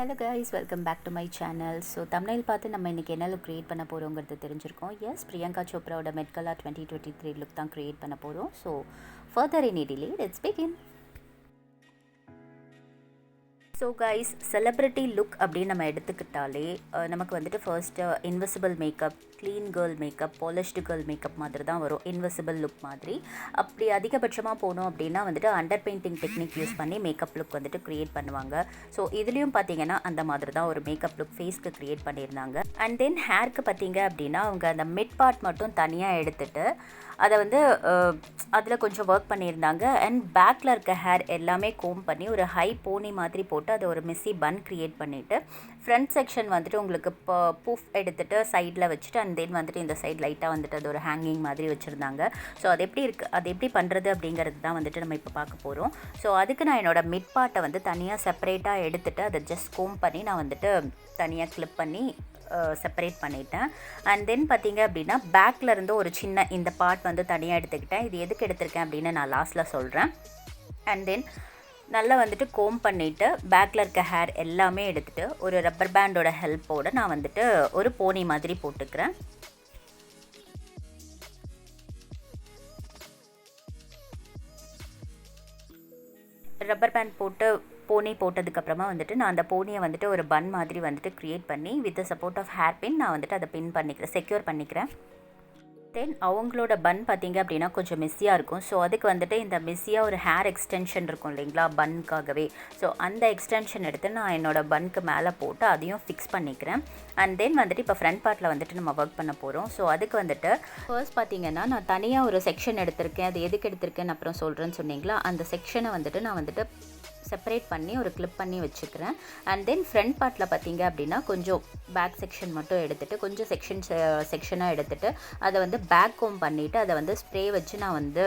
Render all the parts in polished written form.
Hello guys, welcome back to my channel. So தமிழில் பார்த்து நம்ம இன்றைக்கி என்ன லுக் க்ரியேட் பண்ண போகிறோங்கிறது தெரிஞ்சிருக்கோம். எஸ், பிரியங்கா சோப்ராவோட மெட்கலா 2023 லுக் தான் க்ரியேட் பண்ண போகிறோம். So further any delay, let's begin. So guys, celebrity look அப்படின்னு நம்ம எடுத்துக்கிட்டாலே நமக்கு வந்துட்டு first invisible makeup, clean girl makeup, polished girl makeup மாதிரி தான் வரும். இன்விசிபிள் லுக் மாதிரி. அப்படி அதிகபட்சமாக போனோம் அப்படின்னா வந்துட்டு அண்டர் பெயிண்டிங் டெக்னிக் யூஸ் பண்ணி மேக்கப் லுக் வந்துட்டு க்ரியேட் பண்ணுவாங்க. ஸோ இதுலேயும் பார்த்தீங்கன்னா அந்த மாதிரி தான் ஒரு மேக்கப் லுக் ஃபேஸ்க்கு க்ரியேட் பண்ணியிருந்தாங்க. அண்ட் தென் ஹேர்க்கு பார்த்தீங்க அப்படின்னா அவங்க அந்த மிட் பார்ட் மட்டும் தனியாக எடுத்துகிட்டு அதை வந்து அதில் கொஞ்சம் ஒர்க் பண்ணியிருந்தாங்க. அண்ட் பேக்கில் இருக்க ஹேர் எல்லாமே கோம் பண்ணி ஒரு ஹை போனி மாதிரி போட்டு அதை ஒரு மிஸ்ஸி பன் க்ரியேட் பண்ணிவிட்டு ஃப்ரண்ட் செக்ஷன் வந்துட்டு உங்களுக்கு பூஃப் எடுத்துகிட்டு சைடில் வச்சுட்டு அண்ட் தென் வந்துட்டு இந்த சைட் லைட்டாக வந்துட்டு அது ஒரு ஹேங்கிங் மாதிரி வச்சுருந்தாங்க. ஸோ அது எப்படி பண்ணுறது அப்படிங்கிறது தான் வந்துட்டு நம்ம இப்போ பார்க்க போகிறோம். ஸோ அதுக்கு நான் என்னோடய மிட் பார்ட்டை வந்து தனியாக செப்பரேட்டாக எடுத்துகிட்டு அதை ஜஸ்ட் கோம் பண்ணி நான் வந்துட்டு தனியாக கிளிப் பண்ணி செப்பரேட் பண்ணிட்டேன். அண்ட் தென் பார்த்தீங்க அப்படின்னா பேக்கில் இருந்து ஒரு சின்ன இந்த பார்ட் வந்து தனியாக எடுத்துக்கிட்டேன். இது எதுக்கு எடுத்திருக்கேன் அப்படின்னு நான் லாஸ்ட்டில் சொல்கிறேன். அண்ட் தென் நல்லா வந்துட்டு கோம் பண்ணிவிட்டு பேக்கில் இருக்க ஹேர் எல்லாமே எடுத்துகிட்டு ஒரு ரப்பர் பேண்டோட ஹெல்ப்போடு நான் வந்துட்டு ஒரு போனி மாதிரி போட்டுக்கிறேன். ரப்பர் பேண்ட் போட்டு போனி போட்டதுக்கப்புறமா வந்துட்டு நான் அந்த போனியை வந்துட்டு ஒரு பன் மாதிரி வந்துட்டு க்ரியேட் பண்ணி with the support of hairpin நான் வந்துட்டு அதை பின் பண்ணிக்கிறேன், செக்யூர் பண்ணிக்கிறேன். தென் அவங்களோட பன் பார்த்திங்க அப்படின்னா கொஞ்சம் மெஸ்ஸியாக இருக்கும். ஸோ அதுக்கு வந்துட்டு இந்த மெஸ்ஸியாக ஒரு ஹேர் எக்ஸ்டென்ஷன் இருக்கும் இல்லைங்களா பன்னுக்காகவே. ஸோ அந்த எக்ஸ்டென்ஷன் எடுத்து நான் என்னோடய பன்னுக்கு மேலே போட்டு அதையும் ஃபிக்ஸ் பண்ணிக்கிறேன். அண்ட் தென் வந்துட்டு இப்போ ஃப்ரண்ட் பார்ட்டில் வந்துட்டு நம்ம ஒர்க் பண்ண போகிறோம். ஸோ அதுக்கு வந்துட்டு ஃபர்ஸ்ட் பார்த்திங்கன்னா நான் தனியாக ஒரு செக்ஷன் எடுத்திருக்கேன். அது எதுக்கு எடுத்திருக்கேன்னு அப்புறம் சொல்கிறேன்னு சொன்னீங்களா, அந்த செக்ஷனை வந்துட்டு நான் வந்துட்டு செப்பரேட் பண்ணி ஒரு கிளிப் பண்ணி வச்சுக்கிறேன். அண்ட் தென் ஃப்ரண்ட் பார்ட்டில் பார்த்தீங்க அப்படின்னா கொஞ்சம் பேக் செக்ஷன் மட்டும் எடுத்துகிட்டு கொஞ்சம் செக்ஷனாக எடுத்துகிட்டு அதை வந்து பேக் கோம் பண்ணிவிட்டு அதை வந்து ஸ்ப்ரே வச்சு நான் வந்து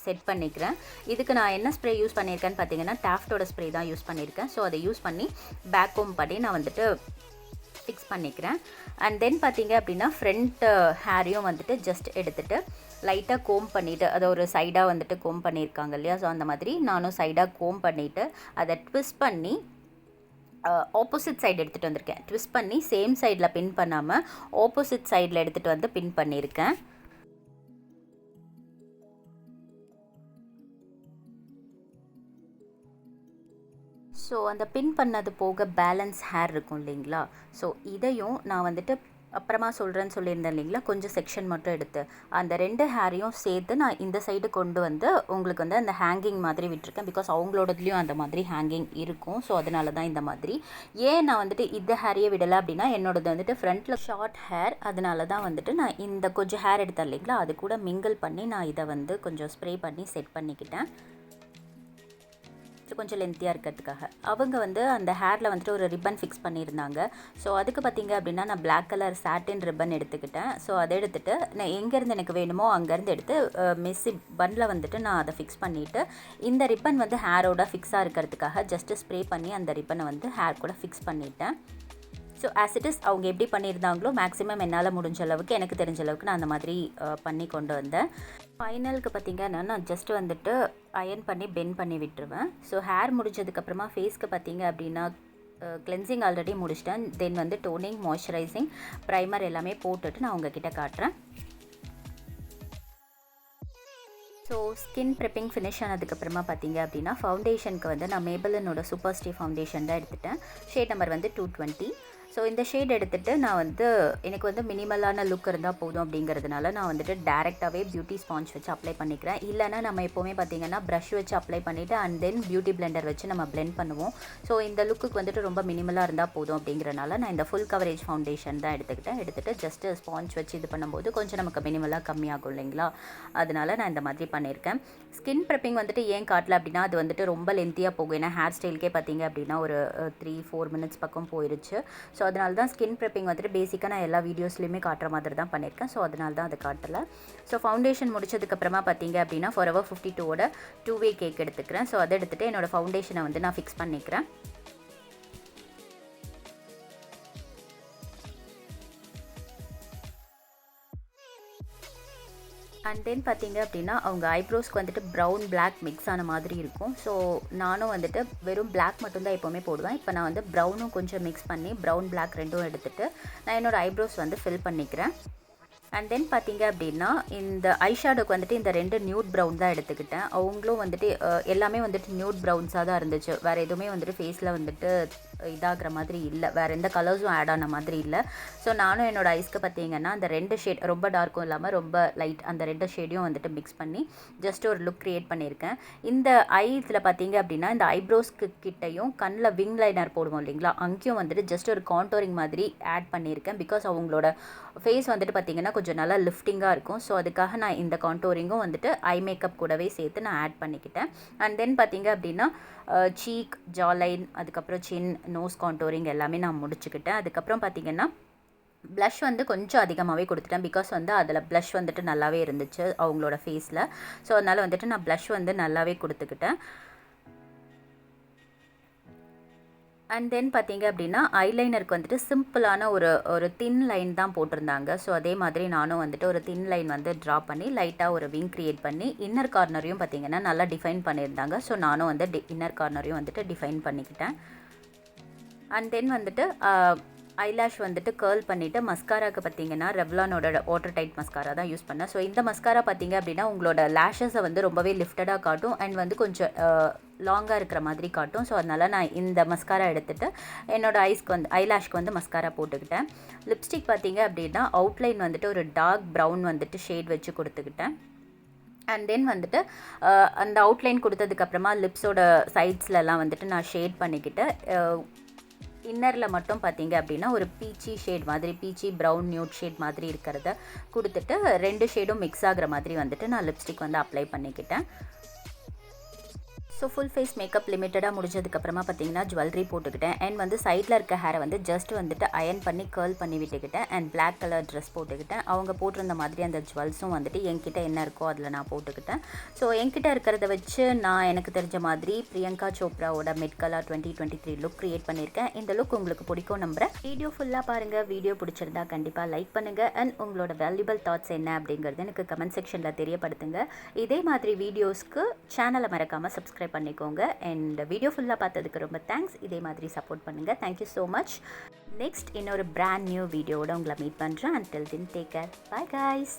செட் பண்ணிக்கிறேன். இதுக்கு நான் என்ன ஸ்ப்ரே யூஸ் பண்ணியிருக்கேன்னு பார்த்தீங்கன்னா டாஃப்டோட ஸ்ப்ரே தான் யூஸ் பண்ணியிருக்கேன். ஸோ அதை யூஸ் பண்ணி பேக் கோம் பண்ணி நான் வந்துட்டு ஃபிக்ஸ் பண்ணிக்கிறேன். அண்ட் தென் பார்த்தீங்க அப்படின்னா ஃப்ரண்ட் ஹேரையும் வந்துட்டு ஜஸ்ட் எடுத்துகிட்டு லைட்டாக கோம் பண்ணிவிட்டு அதை ஒரு சைடாக வந்துட்டு கோம் பண்ணியிருக்காங்க இல்லையா. ஸோ அந்த மாதிரி நானும் சைடாக கோம் பண்ணிவிட்டு அதை ட்விஸ்ட் பண்ணி ஆப்போசிட் சைடு எடுத்துகிட்டு வந்திருக்கேன். ட்விஸ்ட் பண்ணி சேம் சைடில் பின் பண்ணாமல் ஆப்போசிட் சைடில் எடுத்துகிட்டு வந்து பின் பண்ணியிருக்கேன். ஸோ அந்த பின் பண்ணது போக பேலன்ஸ் ஹேர் இருக்கும் இல்லைங்களா. ஸோ இதையும் நான் வந்துட்டு அப்புறமா சொல்கிறேன்னு சொல்லியிருந்தேன் இல்லைங்களா, கொஞ்சம் செக்ஷன் மட்டும் எடுத்து அந்த 2 ஹேரையும் சேர்த்து நான் இந்த சைடு கொண்டு வந்து உங்களுக்கு வந்து அந்த ஹேங்கிங் மாதிரி விட்டுருக்கேன். பிகாஸ் அவங்களோடதுலேயும் அந்த மாதிரி ஹேங்கிங் இருக்கும். ஸோ அதனால தான் இந்த மாதிரி. ஏன் நான் வந்துட்டு இந்த ஹேரையே விடலை அப்படின்னா என்னோடது வந்துட்டு ஃப்ரண்ட்டில் ஷார்ட் ஹேர், அதனால தான் வந்துட்டு நான் இந்த கொஞ்சம் ஹேர் எடுத்தேன் இல்லைங்களா அது கூட மிங்கிள் பண்ணி நான் இதை வந்து கொஞ்சம் ஸ்ப்ரே பண்ணி செட் பண்ணிக்கிட்டேன். கொஞ்சம் லென்த்தியாக இருக்கிறதுக்காக அவங்க வந்து அந்த ஹேரில் வந்துட்டு ஒரு ரிப்பன் ஃபிக்ஸ் பண்ணியிருந்தாங்க. ஸோ அதுக்கு பார்த்திங்க அப்படின்னா நான் பிளாக் கலர் சாட்டின் ரிப்பன் எடுத்துக்கிட்டேன். ஸோ அதை எடுத்துகிட்டு நான் எங்கேருந்து எனக்கு வேணுமோ அங்கேருந்து எடுத்து மெஸ்ஸி பன்னில் வந்துட்டு நான் அதை ஃபிக்ஸ் பண்ணிவிட்டு இந்த ரிப்பன் வந்து ஹேரோட ஃபிக்ஸாக இருக்கிறதுக்காக ஜஸ்ட்டு ஸ்ப்ரே பண்ணி அந்த ரிப்பனை வந்து ஹேர் கூட ஃபிக்ஸ் பண்ணிவிட்டேன். ஸோ ஆஸ் இட் இஸ் அவங்க எப்படி பண்ணியிருந்தாங்களோ மேக்ஸிமம் என்னால் முடிஞ்ச அளவுக்கு எனக்கு தெரிஞ்ச அளவுக்கு நான் அந்த மாதிரி பண்ணி கொண்டு வந்தேன். ஃபைனலுக்கு பார்த்திங்கன்னா நான் ஜஸ்ட்டு வந்துட்டு அயர்ன் பண்ணி பெண்ட் பண்ணி விட்டுருவேன். ஸோ ஹேர் முடிஞ்சதுக்கப்புறமா ஃபேஸ்க்கு பார்த்திங்க அப்படின்னா கிளென்சிங் ஆல்ரெடி முடிச்சிட்டேன். தென் வந்து டோனிங், மாய்ஸ்சரைசிங், ப்ரைமர் எல்லாமே போட்டுட்டு நான் உங்ககிட்ட காட்டுறேன். ஸோ ஸ்கின் ப்ரெப்பிங் ஃபினிஷ் ஆனதுக்கப்புறமா பார்த்தீங்க அப்படின்னா ஃபவுண்டேஷனுக்கு வந்து நான் மேபலினோட சூப்பர் ஸ்டே ஃபவுண்டேஷன் தான் எடுத்துட்டேன். ஷேட் நம்பர் வந்து 220. ஸோ இந்த ஷேட் எடுத்துகிட்டு நான் வந்து எனக்கு வந்து மினிமலான லுக் இருந்தால் போதும் அப்படிங்கிறதுனால நான் வந்துட்டு டேரெக்டாகவே பியூட்டி ஸ்பாஞ்ச் வச்சு அப்ளை பண்ணிக்கிறேன். இல்லைனா நம்ம எப்போவுமே பார்த்திங்கன்னா ப்ரஷ் வச்சு அப்ளை பண்ணிவிட்டு அண்ட் தென் பியூட்டி பிளெண்டர் வச்சு நம்ம பிளெண்ட் பண்ணுவோம். ஸோ இந்த லுக்குக்கு வந்துட்டு ரொம்ப மினிமலாக இருந்தால் போதும் அப்படிங்கிறனால நான் இந்த ஃபுல் கவரேஜ் ஃபவுண்டேஷன் தான் எடுத்துகிட்டு ஜஸ்ட்டு ஸ்பாஞ்ச் வச்சு இது பண்ணும்போது கொஞ்சம் நமக்கு மினிமலாக கம்மியாகும் இல்லைங்களா. அதனால நான் இந்த மாதிரி பண்ணியிருக்கேன். ஸ்கின் ப்ரெப்பிங் வந்துட்டு ஏன் காட்டல அப்படின்னா அது வந்துட்டு ரொம்ப லென்த்தியாக போகும். ஏன்னா ஹேர் ஸ்டைலுக்கே பார்த்திங்க அப்படின்னா ஒரு 3-4 மினிட்ஸ் பக்கம் போயிடுச்சு. ஸோ அதனால தான் ஸ்கின் ப்ரெப்பிங் வந்துட்டு பேசிக்காக நான் எல்லா வீடியோஸ்லையுமே காட்டுற மாதிரி தான் பண்ணியிருக்கேன். ஸோ அதனால தான் அதை காட்டலை. ஸோ ஃபவுண்டேஷன் முடிச்சதுக்கப்புறமா பார்த்தீங்க அப்படின்னா Forever 52ஓட 2-way கேக் எடுத்துக்கிறேன். ஸோ அதை எடுத்துகிட்டு என்னோடய ஃபவுண்டேஷனை வந்து நான் ஃபிக்ஸ் பண்ணிக்கிறேன். அண்ட் தென் பார்த்திங்க அப்படின்னா அவங்க ஐப்ரோஸ்க்கு வந்துட்டு ப்ரௌன் பிளாக் மிக்ஸ் ஆன மாதிரி இருக்கும். ஸோ நானும் வந்துட்டு வெறும் பிளாக் மட்டும்தான் எப்போவுமே போடுவேன். இப்போ நான் வந்து ப்ரௌனும் கொஞ்சம் மிக்ஸ் பண்ணி ப்ரௌன் பிளாக் ரெண்டும் எடுத்துகிட்டு நான் என்னோடய ஐப்ரோஸ் வந்து ஃபில் பண்ணிக்கிறேன். அண்ட் தென் பார்த்திங்க அப்படின்னா இந்த ஐஷேடோக்கு வந்துட்டு இந்த 2 நியூட் ப்ரௌன் தான் எடுத்துக்கிட்டேன். அவங்களும் வந்துட்டு எல்லாமே வந்துட்டு நியூட் ப்ரௌன்ஸாக தான் இருந்துச்சு. வேறு எதுவுமே வந்துட்டு ஃபேஸில் வந்துட்டு இதாகிற மாதிரி இல்லை, வேறு எந்த கலர்ஸும் ஆட் ஆன மாதிரி இல்லை. ஸோ நானும் என்னோடய ஐஸ்க்கு பார்த்திங்கன்னா அந்த 2 ஷேட், ரொம்ப டார்க்கும் இல்லாமல் ரொம்ப லைட், அந்த 2 ஷேடையும் வந்துட்டு மிக்ஸ் பண்ணி ஜஸ்ட் ஒரு லுக் க்ரியேட் பண்ணியிருக்கேன். இந்த ஐஸில் பார்த்திங்க அப்படின்னா இந்த ஐப்ரோஸ்க்கு கிட்டையும் கண்ணில் விங் லைனர் போடுவோம் இல்லைங்களா, அங்கேயும் வந்துட்டு ஜஸ்ட் ஒரு கான்டோரிங் மாதிரி ஆட் பண்ணியிருக்கேன். பிகாஸ் அவங்களோட ஃபேஸ் வந்துட்டு பார்த்திங்கன்னா கொஞ்சம் நல்லா லிஃப்டிங்காக இருக்கும். ஸோ அதுக்காக நான் இந்த கான்டோரிங்கும் வந்துட்டு ஐ மேக்கப் கூடவே சேர்த்து நான் ஆட் பண்ணிக்கிட்டேன். அண்ட் தென் பார்த்திங்க அப்படின்னா சீக், ஜாலைன், அதுக்கப்புறம் சின், நோஸ் கான்டோரிங் எல்லாமே நான் முடிச்சுக்கிட்டேன். அதுக்கப்புறம் பார்த்திங்கன்னா ப்ளஷ் வந்து கொஞ்சம் அதிகமாகவே கொடுத்துட்டேன். பிகாஸ் வந்து அதில் ப்ளஷ் வந்துட்டு நல்லாவே இருந்துச்சு அவங்களோட ஃபேஸில். ஸோ அதனால் வந்துட்டு நான் ப்ளஷ் வந்து நல்லாவே கொடுத்துக்கிட்டேன். அண்ட் தென் பார்த்திங்க அப்படின்னா ஐலைனருக்கு வந்துட்டு சிம்பிளான ஒரு தின் லைன் தான் போட்டிருந்தாங்க. ஸோ அதே மாதிரி நானும் வந்துட்டு ஒரு தின் லைன் வந்து ட்ரா பண்ணி லைட்டாக ஒரு விங் க்ரியேட் பண்ணி இன்னர் கார்னரையும் பார்த்திங்கன்னா நல்லா டிஃபைன் பண்ணியிருந்தாங்க. ஸோ நானும் வந்து இன்னர் கார்னரையும் வந்துட்டு டிஃபைன் பண்ணிக்கிட்டேன். அண்ட் தென் வந்துட்டு ஐலாஷ் வந்துட்டு கேர்ள் பண்ணிவிட்டு மஸ்காராவுக்கு பார்த்திங்கன்னா ரெவ்லானோட வாட்டர் டைட் மஸ்காரா தான் யூஸ் பண்ணேன். ஸோ இந்த மஸ்காரா பார்த்திங்க அப்படின்னா உங்களோட லேஷஸை வந்து ரொம்பவே லிஃப்டடாக காட்டும் அண்ட் வந்து கொஞ்சம் லாங்காக இருக்கிற மாதிரி காட்டும். ஸோ அதனால் நான் இந்த மஸ்காரா எடுத்துகிட்டு என்னோடய ஐஸ்க்கு வந்து ஐலாஷ்க்கு வந்து மஸ்காரா போட்டுக்கிட்டேன். லிப்ஸ்டிக் பார்த்திங்க அப்படின்னா அவுட்லைன் வந்துட்டு ஒரு டார்க் ப்ரௌன் வந்துட்டு ஷேட் வச்சு கொடுத்துக்கிட்டேன். அண்ட் தென் வந்துட்டு அந்த அவுட்லைன் கொடுத்ததுக்கப்புறமா லிப்ஸோட சைட்ஸ்லலாம் வந்துட்டு நான் ஷேட் பண்ணிக்கிட்டு இன்னரில் மட்டும் பார்த்திங்க அப்படின்னா ஒரு பீச்சி ஷேட் மாதிரி, பீச்சி ப்ரௌன் நியூட் ஷேட் மாதிரி இருக்கிறத கொடுத்துட்டு 2 ஷேடும் மிக்ஸ் ஆகிற மாதிரி வந்துட்டு நான் லிப்ஸ்டிக் வந்து அப்ளை பண்ணிக்கிட்டேன். ஸோ ஃபுல் ஃபேஸ் மேக்கப் லிமிட்டடாக முடிஞ்சதுக்கப்புறமா பார்த்திங்கன்னா ஜுவல்லரி போட்டுக்கிட்டேன். அண்ட் வந்து சைடில் இருக்க ஹேரை வந்து ஜஸ்ட் வந்துட்டு அயன் பண்ணி கேர்ள் பண்ணி விட்டுக்கிட்டேன். அண்ட் பிளாக் கலர் ட்ரெஸ் போட்டுக்கிட்டேன். அவங்க போட்டிருந்த மாதிரி அந்த ஜுவல்ஸும் வந்துட்டு என்கிட்ட என்ன இருக்கோ அதில் நான் போட்டுக்கிட்டேன். ஸோ என்கிட்ட இருக்கிறத வச்சு நான் எனக்கு தெரிஞ்ச மாதிரி பிரியங்கா சோப்ராவோட மெட்கலா 2023 லுக் க்ரியேட் பண்ணியிருக்கேன். இந்த லுக் உங்களுக்கு பிடிக்கும் நம்புகிறேன். வீடியோ ஃபுல்லாக பாருங்கள். வீடியோ பிடிச்சிருந்தா கண்டிப்பாக லைக் பண்ணுங்கள். அண்ட் உங்களோட வேல்யூபிள் தாட்ஸ் என்ன அப்படிங்கிறது எனக்கு கமெண்ட் செக்ஷனில் தெரியப்படுத்துங்க. இதே மாதிரி வீடியோஸ்க்கு சேனலை மறக்காமல் சப்ஸ்கிரைப் பண்ணிக்கோங்க. அண்ட் வீடியோ ஃபுல்லாக பார்த்ததுக்கு ரொம்ப தேங்க்ஸ். இதே மாதிரி சப்போர்ட் பண்ணுங்கள். Thank you so much. நெக்ஸ்ட் இன்னொரு பிராண்ட் நியூ வீடியோவோட உங்களை மீட் பண்ணுறேன். Until then take care. Bye guys.